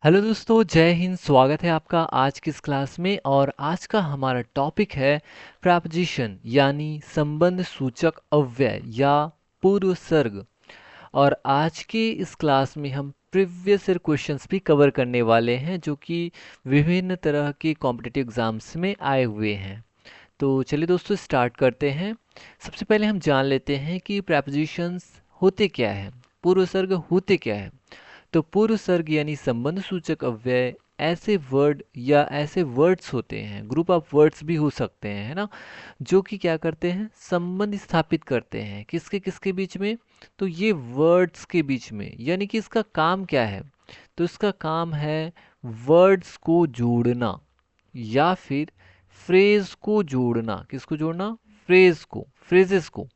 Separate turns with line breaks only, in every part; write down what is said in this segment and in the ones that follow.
Hello दोस्तों, जय हिंद। स्वागत है आपका आज की इस क्लास में। और आज का हमारा टॉपिक है प्रपोजिशन यानी संबंध सूचक अव्यय या पूर्वसर्ग। और आज की इस क्लास में हम प्रीवियस ईयर क्वेश्चंस भी कवर करने वाले हैं जो कि विभिन्न तरह के कॉम्पिटिटिव एग्जाम्स में आए हुए हैं। तो चलिए दोस्तों स्टार्ट करते हैं। सबसे पहले हम जान लेते हैं कि प्रपोजिशंस होते क्या है, पूर्वसर्ग होते क्या है। तो पूर्व सर्ग यानी संबंध सूचक अव्यय ऐसे वर्ड या ऐसे वर्ड्स होते हैं, ग्रुप ऑफ वर्ड्स भी हो सकते हैं, है ना, जो कि क्या करते हैं, संबंध स्थापित करते हैं किसके किसके बीच में। तो ये वर्ड्स के बीच में, यानी कि इसका काम क्या है। तो इसका काम है वर्ड्स को जोड़ना या फिर फ्रेज को जोड़ना। किसको जोड़ना? फ्रेज को, फ्रेजेस को।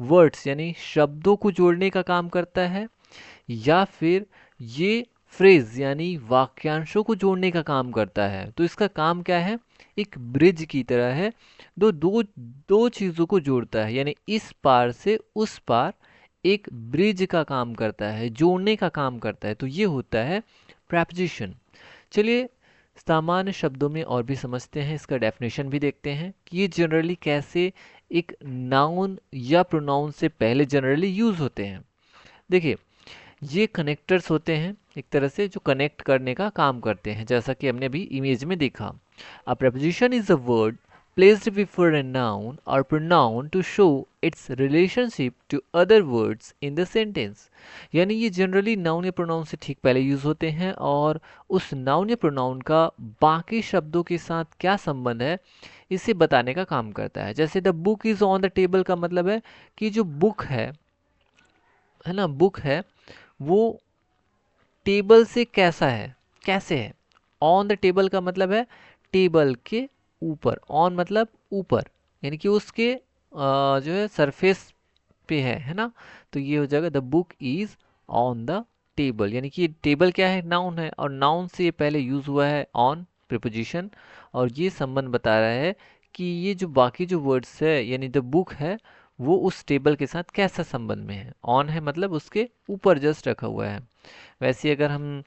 वर्ड्स यानी शब्दों को जोड़ने का काम करता है, या फिर ये फ्रेज यानी वाक्यांशों को जोड़ने का काम करता है। तो इसका काम क्या है? एक ब्रिज की तरह है। दो दो दो चीजों को जोड़ता है, यानी इस पार से उस पार एक ब्रिज का काम करता है, जोड़ने का काम करता है। तो ये होता है प्रपोजिशन। चलिए सामान्य शब्दों में और भी समझते हैं, इसका डेफिनेशन भी देखते हैं कि ये जनरली कैसे एक नाउन या प्रोनाउन से पहले जनरली यूज होते हैं। देखिए, ये कनेक्टर्स होते हैं एक तरह से, जो कनेक्ट करने का काम करते हैं, जैसा कि हमने अभी इमेज में देखा। अ preposition is a word placed before a noun or pronoun to show its relationship to other words in the sentence। यानी ये जनरली नाउन या प्रोनाउन से ठीक पहले यूज होते हैं और उस नाउन या प्रोनाउन का बाकी शब्दों के साथ क्या संबंध है इसे बताने का काम करता है। जैसे the book is on the table का मतलब है कि जो बुक है ना, बुक है वो टेबल से कैसा है, कैसे है। ऑन द टेबल का मतलब है टेबल के ऊपर, ऑन मतलब ऊपर, यानी कि उसके जो है सरफेस पे है ना। तो ये हो जाएगा the book is on the table, यानी कि टेबल क्या है, नाउन है, और नाउन से ये पहले यूज हुआ है ऑन प्रीपोजिशन। और ये संबंध बता रहा है कि ये जो बाकी जो वर्ड्स है यानी द बुक है वो उस टेबल के साथ कैसा संबंध में है। ऑन है मतलब उसके ऊपर जस्ट रखा हुआ है। वैसे अगर हम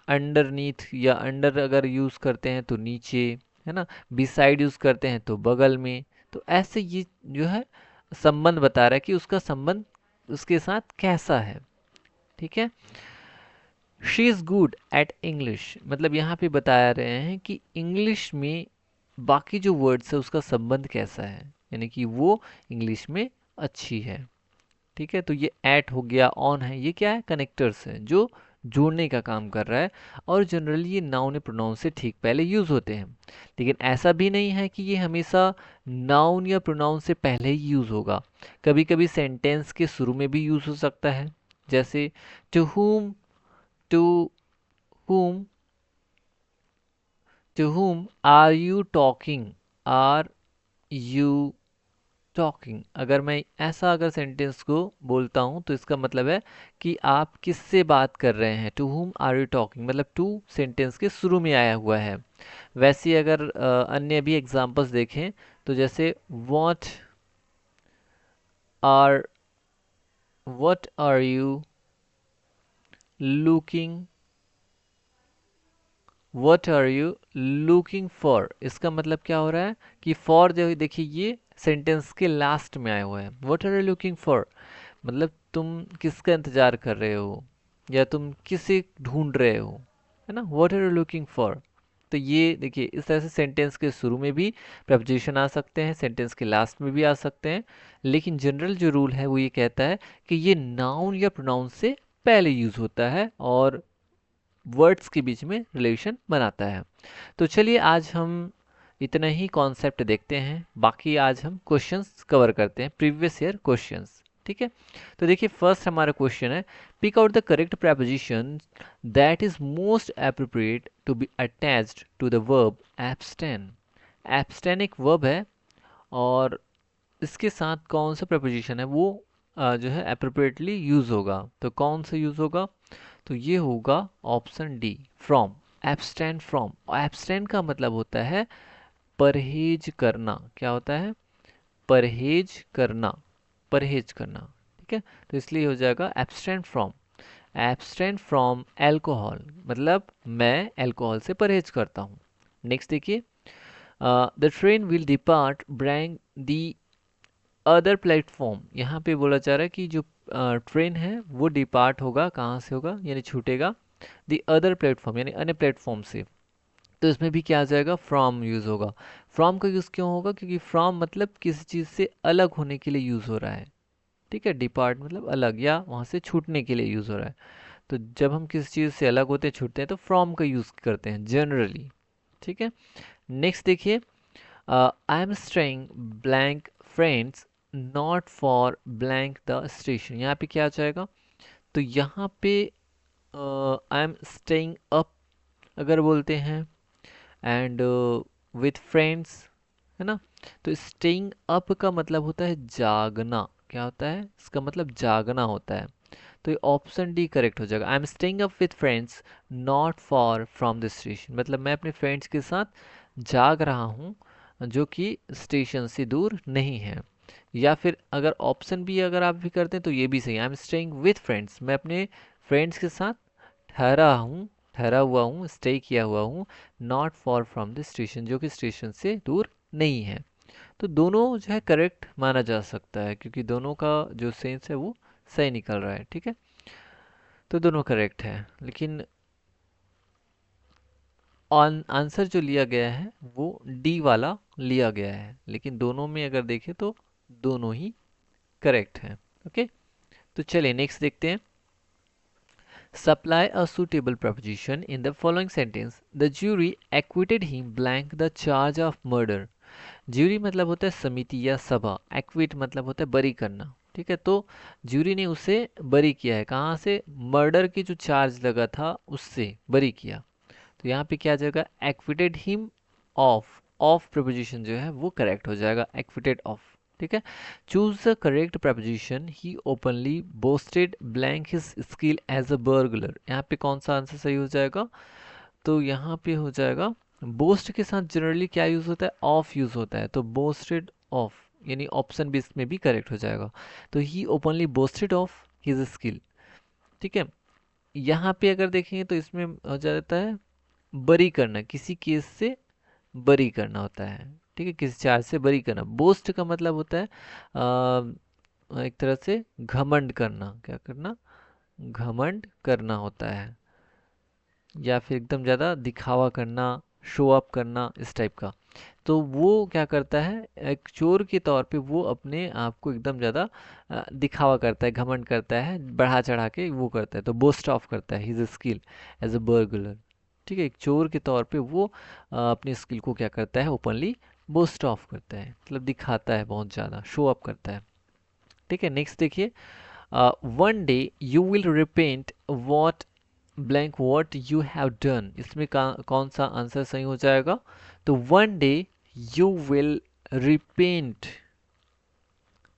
अंडरनीथ या अंडर अगर यूज़ करते हैं तो नीचे, है ना, बिसाइड यूज़ करते हैं तो बगल में। तो ऐसे ये जो है संबंध बता रहा है कि उसका संबंध उसके साथ कैसा है। ठीक है। She is good at English, मतलब यहाँ पे बता रहे हैं कि इंग्लिश में बाकी जो वर्ड्स है उसका संबंध कैसा है, यानी कि वो इंग्लिश में अच्छी है। ठीक है। तो ये एट हो गया, ऑन है, ये क्या है, कनेक्टर्स है जो जोड़ने का काम कर रहा है। और जनरली ये नाउन या प्रोनाउन से ठीक पहले यूज होते हैं। लेकिन ऐसा भी नहीं है कि ये हमेशा नाउन या प्रोनाउन से पहले ही यूज होगा। कभी कभी सेंटेंस के शुरू में भी यूज हो सकता है। जैसे to whom, to whom, to whom are you talking, are you talking. अगर मैं ऐसा अगर सेंटेंस को बोलता हूँ तो इसका मतलब है कि आप किससे बात कर रहे हैं। To whom are you talking मतलब टू सेंटेंस के शुरू में आया हुआ है। वैसे ही अगर अन्य भी एग्जांपल्स देखें तो जैसे are what are you looking, what are you looking for, इसका मतलब क्या हो रहा है कि फॉर जो देखिए ये सेंटेंस के लास्ट में आया हुआ है। What are you looking for मतलब तुम किसका इंतजार कर रहे हो या तुम किसे ढूंढ रहे हो, है ना। What are you looking for. तो ये देखिए इस तरह से सेंटेंस के शुरू में भी प्रपोजिशन आ सकते हैं, सेंटेंस के लास्ट में भी आ सकते हैं। लेकिन जनरल जो रूल है वो ये कहता है कि ये नाउन या प्रोनाउन से पहले यूज होता है और वर्ड्स के बीच में रिलेशन बनाता है। तो चलिए आज हम इतना ही कॉन्सेप्ट देखते हैं, बाकी आज हम क्वेश्चंस कवर करते हैं, प्रीवियस ईयर क्वेश्चंस। ठीक है। तो देखिए फर्स्ट हमारा क्वेश्चन है, pick out the correct preposition that is most appropriate to be attached to the verb abstain। abstain एक वर्ब है और इसके साथ कौन सा preposition है वो जो है appropriately यूज होगा। तो कौन सा यूज होगा? तो ये होगा option D, from. Abstain from, abstain का मतलब होता है परहेज करना। क्या होता है? परहेज करना, परहेज करना। ठीक है। तो इसलिए हो जाएगा abstain from. Abstain from alcohol मतलब मैं अल्कोहल से परहेज करता हूँ। नेक्स्ट देखिए, the train will depart blank the other platform. यहाँ पे बोला जा रहा है कि जो ट्रेन है वो डिपार्ट होगा, कहाँ से होगा यानी छूटेगा, द अदर प्लेटफॉर्म यानी अन्य प्लेटफॉर्म से। तो इसमें भी क्या आ जाएगा, फ्रॉम यूज़ होगा। फ्रॉम का यूज़ क्यों होगा, क्योंकि फ्रॉम मतलब किसी चीज़ से अलग होने के लिए यूज़ हो रहा है। ठीक है, डिपार्ट मतलब अलग या वहाँ से छूटने के लिए यूज़ हो रहा है। तो जब हम किसी चीज़ से अलग होते हैं, छूटते हैं, तो फ्रॉम का यूज़ करते हैं जनरली। ठीक है, नेक्स्ट देखिए, I am staying blank friends not for blank the station. यहाँ पे क्या आ जाएगा, तो यहाँ पे आई एम स्टेइंग अप अगर बोलते हैं एंड विथ फ्रेंड्स, है ना। तो स्टेइंग अप का मतलब होता है जागना। क्या होता है इसका मतलब, जागना होता है। तो ये ऑप्शन डी करेक्ट हो जाएगा। I am staying up with friends not for from the station, मतलब मैं अपने फ्रेंड्स के साथ जाग रहा हूँ जो कि स्टेशन से दूर नहीं है। या फिर अगर ऑप्शन बी अगर आप भी करते हैं तो ये भी सही है। I am staying with friends, मैं अपने फ्रेंड्स के साथ ठहरा हूँ, ठहरा हुआ हूँ, स्टे किया हुआ हूँ, not for from the station, जो कि स्टेशन से दूर नहीं है। तो दोनों जो है करेक्ट माना जा सकता है, क्योंकि दोनों का जो सेंस है वो सही निकल रहा है। ठीक है, तो दोनों करेक्ट है, लेकिन ऑन आंसर जो लिया गया है वो डी वाला लिया गया है, लेकिन दोनों में अगर देखें तो दोनों ही करेक्ट हैं। ओके, तो चलिए नेक्स्ट देखते हैं। Supply a suitable proposition in the following sentence. The jury acquitted him blank the charge of murder. Jury मतलब होता है समिति या सभा, एक्विट मतलब होता है बरी करना। ठीक है, तो ज्यूरी ने उसे बरी किया है, कहाँ से, मर्डर की जो चार्ज लगा था उससे बरी किया। तो यहाँ पे क्या आ जाएगा, acquitted him of, of preposition जो है वो करेक्ट हो जाएगा, एक्विटेड ऑफ। ठीक है, choose the correct preposition, he openly boasted blank his skill as a burglar. यहाँ पे कौन सा आंसर सही हो जाएगा, तो यहाँ पे हो जाएगा, बोस्ट के साथ जनरली क्या यूज होता है, ऑफ यूज होता है, तो बोस्टेड ऑफ यानी ऑप्शन बी इसमें भी करेक्ट हो जाएगा। तो he openly boasted of his skill. ठीक है, यहाँ पे अगर देखेंगे तो इसमें हो जाता है बरी करना, किसी केस से बरी करना होता है। ठीक है, किसी चार्ज से बरी करना। बोस्ट का मतलब होता है एक तरह से घमंड करना, क्या करना, घमंड करना होता है, या फिर एकदम ज़्यादा दिखावा करना, शो अप करना, इस टाइप का। तो वो क्या करता है, एक चोर के तौर पे वो अपने आप को एकदम ज़्यादा दिखावा करता है, घमंड करता है, बढ़ा चढ़ा के वो करता है, तो बोस्ट ऑफ करता है his skill as a burglar. ठीक है, एक चोर के तौर पे वो अपनी स्किल को क्या करता है, ओपनली बोस्ट ऑफ करता है, मतलब दिखाता है, बहुत ज़्यादा शो अप करता है। ठीक है, नेक्स्ट देखिए, one day you will repent what blank what you have done. इसमें कौन सा आंसर सही हो जाएगा, तो one day you will repent.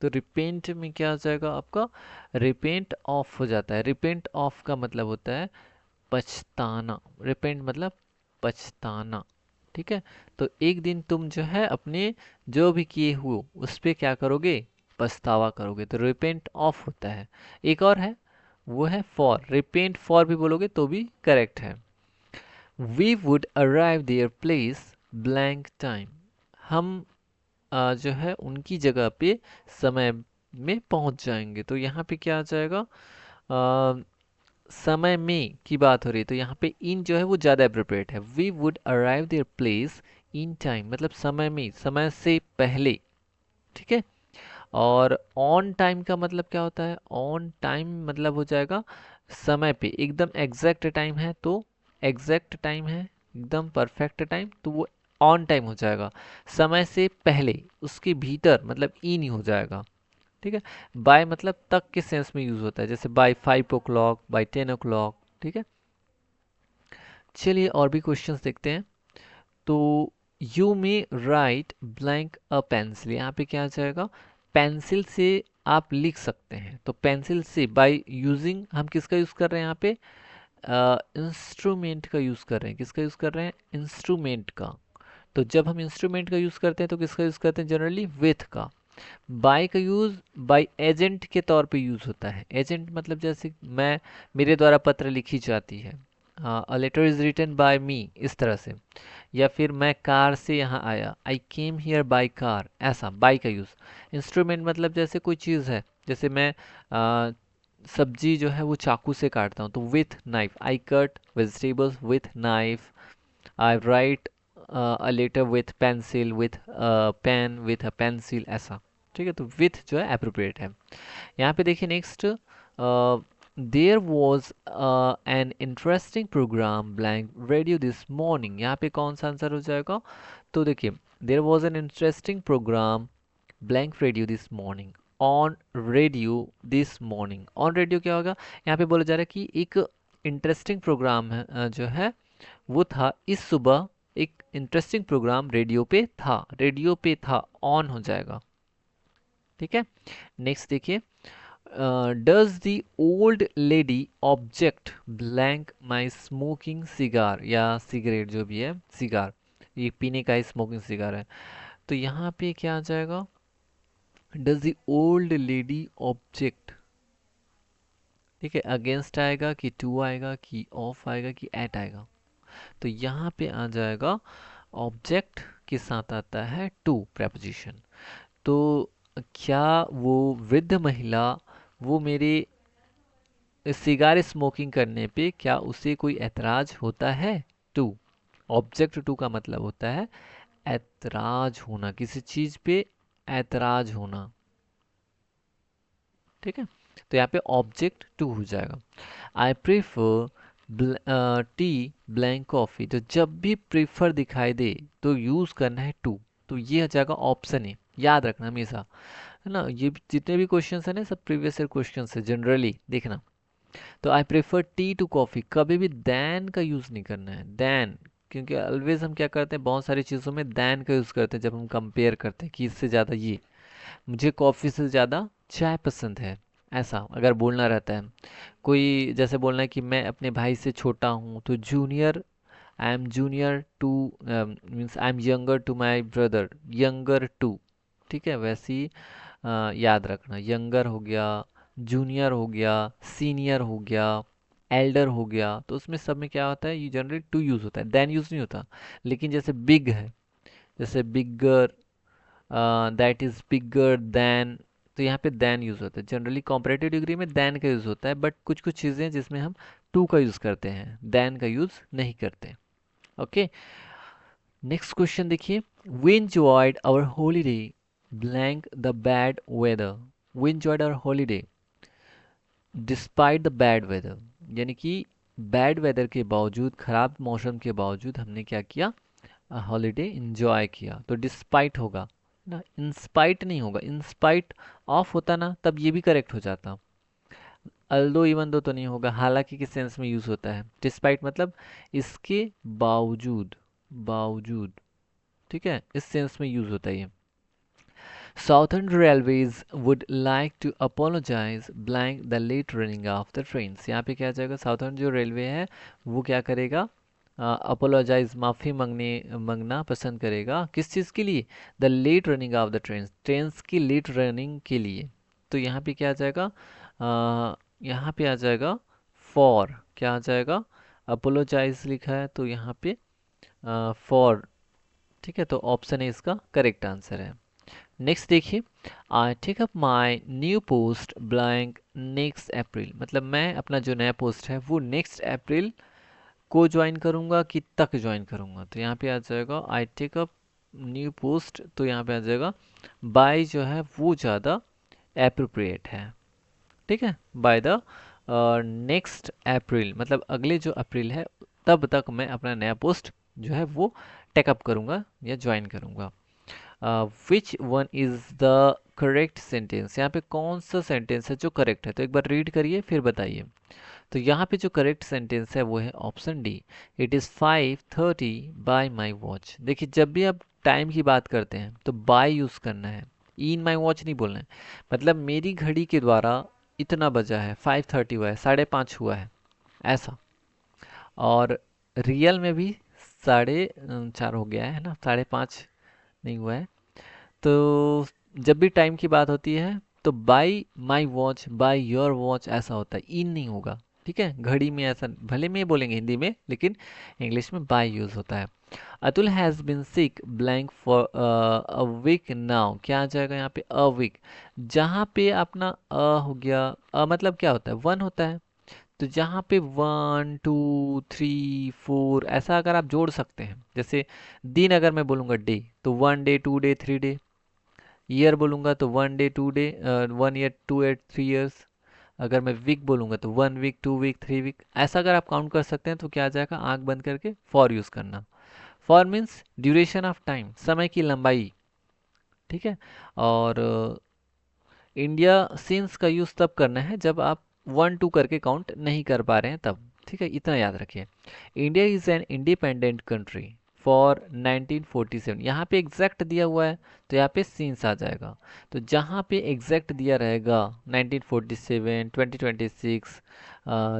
तो रिपेंट में क्या आ जाएगा आपका, रिपेंट ऑफ हो जाता है। रिपेंट ऑफ का मतलब होता है पछताना, रिपेंट मतलब पछताना। ठीक है, तो एक दिन तुम जो है अपने जो भी किए हुए उस पे क्या करोगे, पछतावा करोगे, तो रिपेंट ऑफ होता है। एक और है, वो है फॉर, रिपेंट फॉर भी बोलोगे तो भी करेक्ट है। We would arrive there place blank time. हम जो है उनकी जगह पे समय में पहुंच जाएंगे। तो यहाँ पे क्या आ जाएगा, समय में की बात हो रही है, तो यहाँ पे इन जो है वो ज़्यादा अप्रोप्रिएट है। We would arrive there place in time मतलब समय में, समय से पहले। ठीक है, और ऑन टाइम का मतलब क्या होता है, ऑन टाइम मतलब हो जाएगा समय पे, एकदम एग्जैक्ट टाइम है तो एग्जैक्ट टाइम है, एकदम परफेक्ट टाइम, तो वो ऑन टाइम हो जाएगा। समय से पहले उसके भीतर मतलब इन ही हो जाएगा। ठीक है, बाय मतलब तक के सेंस में यूज होता है, जैसे बाय 5 o'clock, बाय 10 o'clock। ठीक है, चलिए और भी क्वेश्चंस देखते हैं। तो you may right blank a pencil, यहाँ पे क्या आ जाएगा, पेंसिल से आप लिख सकते हैं। तो पेंसिल से बाय यूजिंग, हम किसका यूज कर रहे हैं यहाँ पे, इंस्ट्रूमेंट का यूज कर रहे हैं। किसका यूज कर रहे हैं, इंस्ट्रूमेंट का। तो जब हम इंस्ट्रूमेंट का यूज करते हैं तो किसका यूज करते हैं, जनरली विथ का। बाय का यूज़ बाय एजेंट के तौर पे यूज़ होता है। एजेंट मतलब जैसे मैं, मेरे द्वारा पत्र लिखी जाती है, a letter is written by me, इस तरह से। या फिर मैं कार से यहाँ आया, आई केम हियर बाय कार, ऐसा बाय का यूज़। इंस्ट्रूमेंट मतलब जैसे कोई चीज़ है, जैसे मैं सब्जी जो है वो चाकू से काटता हूँ तो with knife, I cut vegetables with knife. I write a letter with pencil, with pen, with a pencil, ऐसा। ठीक है, तो विथ जो है अप्रोप्रिएट है। यहाँ पे देखिए next, there was an interesting programme blank radio this morning. यहाँ पे कौन सा आंसर हो जाएगा? तो देखिए, there was an interesting programme blank radio this morning, on radio this morning. On radio क्या होगा? यहाँ पे बोला जा रहा है कि एक इंटरेस्टिंग प्रोग्राम है, जो है वो था इस सुबह, एक इंटरेस्टिंग प्रोग्राम रेडियो पे था, रेडियो पे था, ऑन हो जाएगा। ठीक है, नेक्स्ट देखिए, does the old lady object blank my smoking cigar, या सिगरेट जो भी है, सिगार, ये पीने का ही स्मोकिंग सिगार है। तो यहाँ पे क्या आ जाएगा? Does the old lady object, ठीक है, अगेंस्ट आएगा कि टू आएगा कि ऑफ आएगा कि एट आएगा? तो यहाँ पे आ जाएगा ऑब्जेक्ट के साथ आता है टू प्रेपोजिशन। तो क्या वो वृद्ध महिला, वो मेरे सिगार स्मोकिंग करने पे क्या उसे कोई ऐतराज होता है? टू, ऑब्जेक्ट टू का मतलब होता है ऐतराज होना, किसी चीज पे ऐतराज होना। ठीक है, तो यहाँ पे ऑब्जेक्ट टू हो जाएगा। आई प्रेफर टी ब्लैंक कॉफ़ी, तो जब भी प्रेफर दिखाई दे तो यूज़ करना है टू, तो ये आ जाएगा ऑप्शन ए, याद रखना हमेशा, है ना। ये जितने भी क्वेश्चंस हैं ना, सब प्रीवियस ईयर क्वेश्चंस है, जनरली देखना। तो I prefer tea to coffee, कभी भी दैन का यूज़ नहीं करना है, दैन। क्योंकि ऑलवेज हम क्या करते हैं, बहुत सारी चीज़ों में दैन का यूज़ करते हैं जब हम कंपेयर करते हैं कि इससे ज़्यादा ये, मुझे कॉफ़ी से ज़्यादा चाय पसंद है, ऐसा अगर बोलना रहता है। कोई जैसे बोलना है कि मैं अपने भाई से छोटा हूँ, तो junior, I am junior to, means I am younger to my brother, younger to. ठीक है, वैसे ही याद रखना, यंगर हो गया, जूनियर हो गया, सीनियर हो गया, एल्डर हो गया, तो उसमें सब में क्या होता है, ये जनरली टू यूज़ होता है, देन यूज़ नहीं होता। लेकिन जैसे बिग है, जैसे बिगर, दैट इज बिगर देन, तो यहाँ पे देन यूज होता है। जनरली कॉम्परेटिव डिग्री में देन का यूज होता है, बट कुछ कुछ चीज़ें हैं जिसमें हम टू का यूज करते हैं, देन का यूज नहीं करते। ओके, नेक्स्ट क्वेश्चन देखिए, we enjoyed our holiday blank the bad weather, we enjoyed our holiday despite the bad weather, यानी कि बैड वेदर के बावजूद, खराब मौसम के बावजूद हमने क्या किया, हॉलीडे इंजॉय किया। तो डिस्पाइट होगा ना, इंस्पाइट नहीं होगा। इंस्पाइट ऑफ होता ना, तब ये भी करेक्ट हो जाता। अल्दो इवन दो तो नहीं होगा, हालांकि के सेंस में यूज होता है। डिस्पाइट मतलब इसके बावजूद, बावजूद, ठीक है, इस सेंस में यूज होता है ये। Southern Railways would like to apologize blank the late running of the trains। यहाँ पे क्या आ जाएगा, साउथर्न जो रेलवे है वो क्या करेगा, अपोलोजाइज, माफ़ी मांगना पसंद करेगा, किस चीज़ के लिए? The late running of the trains, trains की लेट रनिंग के लिए। तो यहाँ पे क्या आ जाएगा, यहाँ पे आ जाएगा फॉर, क्या आ जाएगा, अपोलोजाइज लिखा है तो यहाँ पे फॉर। ठीक है, तो ऑप्शन ए इसका करेक्ट आंसर है। नेक्स्ट देखिए, I take up my new post blank next April, मतलब मैं अपना जो नया पोस्ट है वो नेक्स्ट अप्रैल को ज्वाइन करूंगा कि तक ज्वाइन करूंगा। तो यहाँ पे आ जाएगा I take up new post, तो यहाँ पे आ जाएगा बाय जो है वो ज़्यादा अप्रोप्रिएट है। ठीक है, बाय द नेक्स्ट अप्रैल, मतलब अगले जो अप्रैल है तब तक मैं अपना नया पोस्ट जो है वो टेकअप करूंगा या ज्वाइन करूंगा। Which one is the correct sentence, यहाँ पे कौन सा सेंटेंस है जो करेक्ट है, तो एक बार रीड करिए फिर बताइए। तो यहाँ पे जो करेक्ट सेंटेंस है वो है option D, it is 5:30 bye my watch. देखिए, जब भी आप टाइम की बात करते हैं तो बाय यूज़ करना है, इन माई वॉच नहीं बोलना है। मतलब मेरी घड़ी के द्वारा इतना बजा है, 5:30 हुआ है, 5:30 हुआ है, ऐसा। और रियल में भी 4:30 हो गया है ना, 5:30 नहीं हुआ है। तो जब भी टाइम की बात होती है तो by my watch, by your watch ऐसा होता है, इन नहीं होगा। ठीक है, घड़ी में ऐसा भले में बोलेंगे हिंदी में, लेकिन इंग्लिश में बाई यूज होता है। Atul has been sick blank for a week now, क्या आ जाएगा यहाँ पे, अ वीक। जहाँ पे अपना हो गया, मतलब क्या होता है, वन होता है, तो जहाँ पे 1 2 3 4 ऐसा अगर आप जोड़ सकते हैं, जैसे दिन अगर मैं बोलूँगा डे, तो 1 डे 2 डे 3 डे। ईयर बोलूँगा तो 1 day 2 day, 1 year 2 year 3 years. अगर मैं वीक बोलूँगा तो 1 वीक 2 वीक 3 वीक, ऐसा अगर आप काउंट कर सकते हैं तो क्या आ जाएगा, आंख बंद करके फॉर यूज़ करना। For means duration of time, समय की लंबाई। ठीक है। और इंडिया सिंस का यूज़ तब करना है जब आप 1 2 करके काउंट नहीं कर पा रहे हैं तब। ठीक है, इतना याद रखिए। India is an independent country for 1947, यहाँ पे एग्जैक्ट दिया हुआ है तो यहाँ पे सिंस आ जाएगा। तो जहाँ पे एग्जैक्ट दिया रहेगा 1947 2026,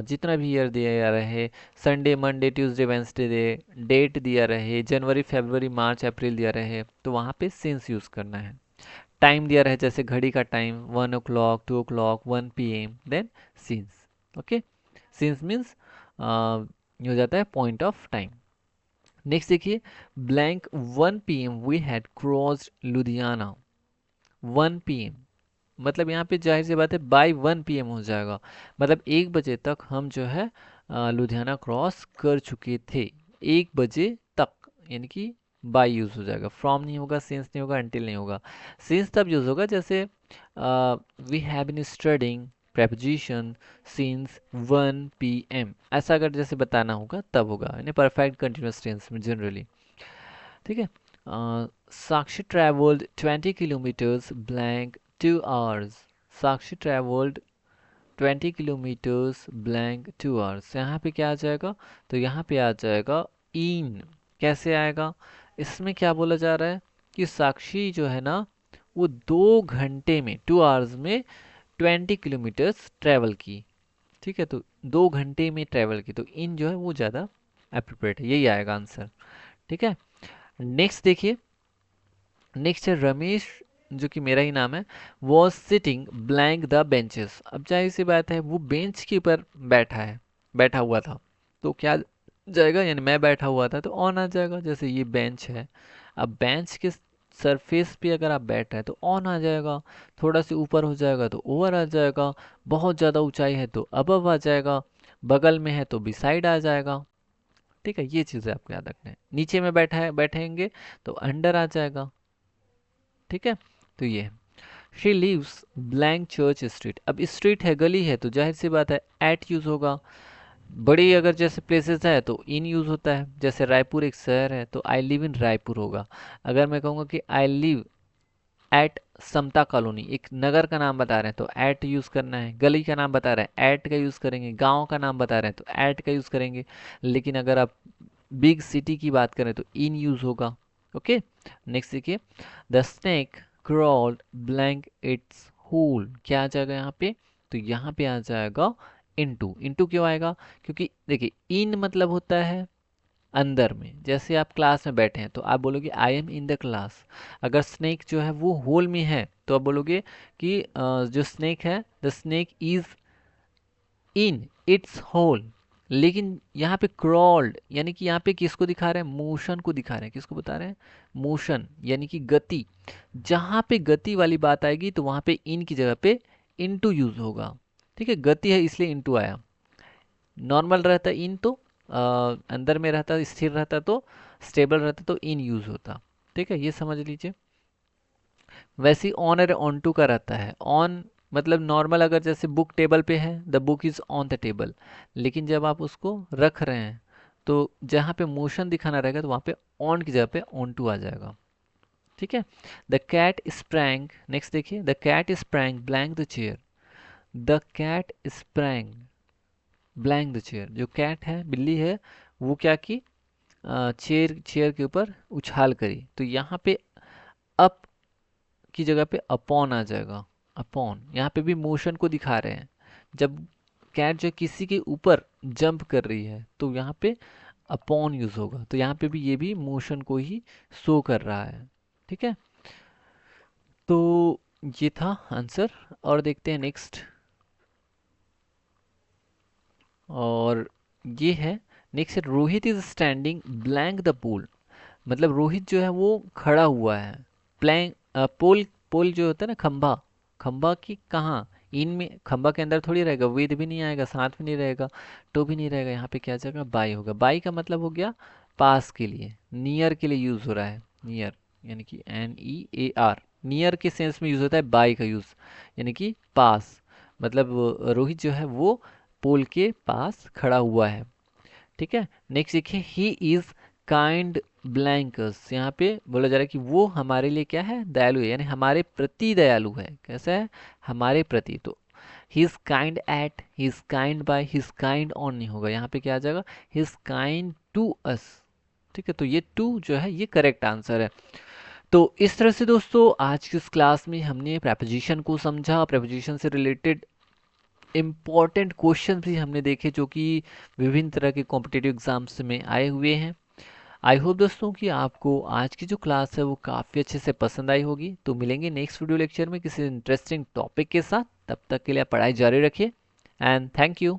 जितना भी ईयर दिया रहे, Sunday Monday Tuesday Wednesday date दिया रहे, जनवरी फरवरी मार्च अप्रैल दिया रहे, तो वहाँ पे सिंस यूज़ करना है। टाइम दिया रहे, जैसे घड़ी का time 1 o'clock 2 o'clock 1 PM, then since. Okay, since means ये हो जाता है पॉइंट ऑफ टाइम। नेक्स्ट देखिए, blank 1 PM we had crossed Ludhiana. 1 PM मतलब यहाँ पे जाहिर सी बात है बाय 1 PM हो जाएगा, मतलब 1 बजे तक हम जो है लुधियाना क्रॉस कर चुके थे। 1 बजे तक, यानी कि बाय यूज़ हो जाएगा, फ्रॉम नहीं होगा, सिंस नहीं होगा, अंटिल नहीं होगा। सिंस तब यूज़ होगा जैसे we have been studying preposition since 1 PM, ऐसा अगर जैसे बताना होगा तब होगा, यानी परफेक्ट कंटिन्यूअस टेंस में जनरली। ठीक है। साक्षी ट्रेवल्ड 20 किलोमीटर्स ब्लैंक 2 आवर्स। साक्षी ट्रेवल्ड 20 किलोमीटर्स ब्लैंक 2 आवर्स, यहाँ पे क्या आ जाएगा, तो यहाँ पे आ जाएगा इन। कैसे आएगा, इसमें क्या बोला जा रहा है कि साक्षी जो है ना, वो 2 घंटे में 2 आवर्स में 20 किलोमीटर्स ट्रेवल की। ठीक है, तो 2 घंटे में ट्रेवल की, तो इन जो है वो ज़्यादा अप्रोप्रिएट है, यही आएगा आंसर। ठीक है। नेक्स्ट देखिए, नेक्स्ट है रमेश, जो कि मेरा ही नाम है, was sitting blank the benches. अब जाहिर सी बात है वो बेंच के ऊपर बैठा है, बैठा हुआ था, तो क्या जाएगा, यानी मैं बैठा हुआ था तो ऑन आ जाएगा। जैसे ये बेंच है, अब बेंच के सरफेस पे अगर आप बैठ रहे हैं तो ऑन आ जाएगा, थोड़ा सा ऊपर हो जाएगा तो ओवर आ जाएगा, बहुत ज़्यादा ऊंचाई है तो अबव आ जाएगा, बगल में है तो बिसाइड आ जाएगा। ठीक है, ये चीज़ें आपको याद रखना है। नीचे में बैठा है, बैठेंगे तो अंडर आ जाएगा। ठीक है, तो ये she lives blank church street. अब स्ट्रीट है, गली है, तो जाहिर सी बात है एट यूज होगा। बड़ी अगर जैसे प्लेसेस है तो इन यूज होता है, जैसे रायपुर एक शहर है तो आई लिव इन रायपुर होगा। अगर मैं कहूँगा कि I live at Samta colony, एक नगर का नाम बता रहे हैं तो एट यूज करना है, गली का नाम बता रहे हैं एट का यूज करेंगे, गांव का नाम बता रहे हैं तो एट का यूज करेंगे। लेकिन अगर आप बिग सिटी की बात करें तो इन यूज होगा। ओके, नेक्स्ट देखिए, the snake crawled blank its hole, क्या आ जाएगा यहाँ पे, तो यहाँ पे आ जाएगा इनटू। इनटू क्यों आएगा, क्योंकि देखिए इन मतलब होता है अंदर में, जैसे आप क्लास में बैठे हैं तो आप बोलोगे I am in the class. अगर स्नेक जो है वो होल में है तो आप बोलोगे कि जो स्नेक है, the snake is in its hole. लेकिन यहाँ पे क्रॉल्ड, यानी कि यहाँ पे किसको दिखा रहे हैं, मोशन को दिखा रहे हैं। किसको बता रहे हैं, मोशन, यानी कि गति। जहाँ पे गति वाली बात आएगी तो वहाँ पे इन की जगह पे इनटू यूज होगा। ठीक है, गति है इसलिए इनटू आया। नॉर्मल रहता इन तो अंदर में रहता, स्थिर रहता तो, स्टेबल रहता तो इन यूज होता। ठीक है, ये समझ लीजिए। वैसे ही ऑन और ऑन टू का रहता है। ऑन मतलब नॉर्मल अगर जैसे बुक टेबल पे है, the book is on the table, लेकिन जब आप उसको रख रहे हैं तो जहाँ पे मोशन दिखाना रहेगा तो वहाँ पे ऑन की जगह पे ऑन टू आ जाएगा। ठीक है। द कैट स्प्रैंग, नेक्स्ट देखिए, the cat sprang blank the chair. The cat sprang blank the chair, जो कैट है, बिल्ली है, वो क्या की, चेयर चेयर के ऊपर उछाल करी, तो यहाँ पे अप की जगह पे अपॉन आ जाएगा। अपॉन यहाँ पे भी मोशन को दिखा रहे हैं। जब कैट जो किसी के ऊपर जंप कर रही है तो यहाँ पे अपॉन यूज होगा, तो यहाँ पे भी ये भी मोशन को ही शो कर रहा है। ठीक है। तो ये था आंसर। और देखते हैं नेक्स्ट। और ये है नेक्स्ट है, Rohit is standing blank the pole. मतलब रोहित जो है वो खड़ा हुआ है। प्लैंक पोल, पोल जो होता है ना खंभा, खंभा की कहाँ, इन में खंभा के अंदर थोड़ी रहेगा, विद भी नहीं आएगा, साथ भी नहीं रहेगा, टू भी नहीं रहेगा, यहाँ पे क्या जाएगा, बाई होगा। बाई का मतलब हो गया पास के लिए, नियर के लिए यूज हो रहा है, नियर यानी कि NEAR, नियर के सेंस में यूज होता है बाई का यूज, यानी कि पास। मतलब रोहित जो है वो पोल के पास खड़ा हुआ है। ठीक है, नेक्स्ट देखिए, ही इज काइंड ब्लैंकस। यहाँ पे बोला जा रहा है कि वो हमारे लिए क्या है, दयालु है, यानी हमारे प्रति दयालु है। कैसा है, हमारे प्रति। तो he is kind at, he is kind by, he is kind on नहीं होगा, यहाँ पे क्या आ जाएगा, he is kind to us. ठीक है, तो ये टू जो है ये करेक्ट आंसर है। तो इस तरह से दोस्तों आज की इस क्लास में हमने प्रेपोजिशन को समझा, प्रेपोजिशन से रिलेटेड इम्पॉर्टेंट क्वेश्चन भी हमने देखे जो कि विभिन्न तरह के कॉम्पिटिटिव एग्जाम्स में आए हुए हैं। आई होप दोस्तों कि आपको आज की जो क्लास है वो काफ़ी अच्छे से पसंद आई होगी। तो मिलेंगे नेक्स्ट वीडियो लेक्चर में किसी इंटरेस्टिंग टॉपिक के साथ। तब तक के लिए आप पढ़ाई जारी रखिए एंड थैंक यू।